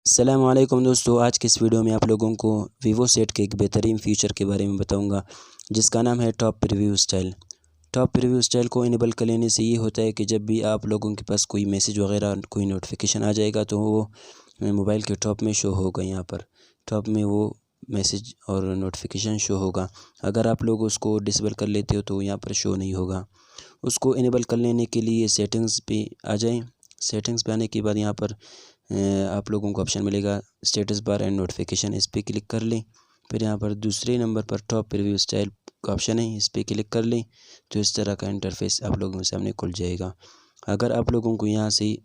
अस्सलाम वालेकुम दोस्तों, आज के इस वीडियो में आप लोगों को वीवो सेट के एक बेहतरीन फीचर के बारे में बताऊंगा जिसका नाम है top preview style. Top preview style को इनेबल कर लेने से ये होता है कि जब भी आप लोगों के पास कोई मैसेज वगैरह कोई नोटिफिकेशन आ जाएगा तो वो मोबाइल के टॉप में शो होगा। यहाँ पर टॉप में वो मैसेज और नोटिफिकेशन शो होगा। अगर आप लोग उसको डिसेबल कर लेते हो तो यहाँ पर शो नहीं होगा। उसको इनेबल कर लेने के लिए सेटिंग्स पे आ जाएं। सेटिंग्स पे आने के बाद यहाँ पर आप लोगों को ऑप्शन मिलेगा स्टेटस बार एंड नोटिफिकेशन, इस पर क्लिक कर लें। फिर यहाँ पर दूसरे नंबर पर टॉप प्रीव्यू स्टाइल का ऑप्शन है, इस पर क्लिक कर लें तो इस तरह का इंटरफेस आप लोगों के सामने खुल जाएगा। अगर आप लोगों को यहाँ से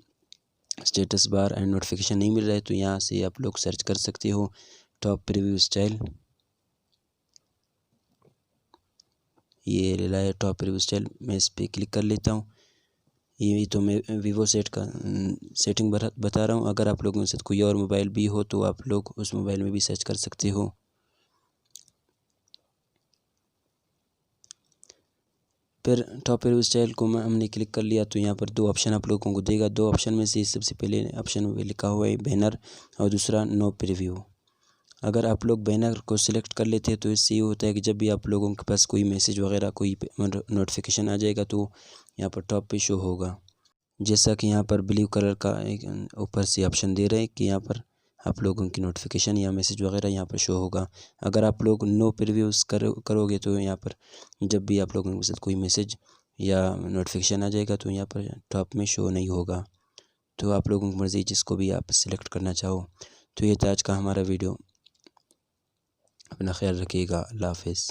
स्टेटस बार एंड नोटिफिकेशन नहीं मिल रहा है तो यहाँ से आप लोग सर्च कर सकते हो टॉप प्रीव्यू स्टाइल। ये ले लाया टॉप प्रीव्यू स्टाइल, मैं इस पर क्लिक कर लेता हूँ। ये तो मैं वीवो सेट का सेटिंग बता रहा हूँ। अगर आप लोगों के साथ कोई और मोबाइल भी हो तो आप लोग उस मोबाइल में भी सर्च कर सकते हो। फिर टॉप प्रीव्यू स्टाइल को हमने क्लिक कर लिया तो यहाँ पर दो ऑप्शन आप लोगों को देगा। दो ऑप्शन में से सबसे पहले ऑप्शन में लिखा हुआ है बैनर और दूसरा नो प्रीव्यू। अगर आप लोग बैनर को सिलेक्ट कर लेते हैं तो इससे ये होता है कि जब भी आप लोगों के पास कोई मैसेज वगैरह कोई नोटिफिकेशन आ जाएगा तो यहाँ पर टॉप पे शो होगा। जैसा कि यहाँ पर ब्लू कलर का एक ऊपर से ऑप्शन दे रहे हैं कि यहाँ पर आप लोगों की नोटिफिकेशन या मैसेज वगैरह यहाँ पर शो होगा। अगर आप लोग नो प्रीव्यूज़ करोगे तो यहाँ पर जब भी आप लोगों के साथ कोई मैसेज या नोटिफिकेशन आ जाएगा तो यहाँ पर टॉप में शो नहीं होगा। तो आप लोगों की मर्ज़ी, जिसको भी आप सिलेक्ट करना चाहो। तो ये था आज का हमारा वीडियो। अपना ख्याल रखिएगा। अल्लाह हाफ़िज़।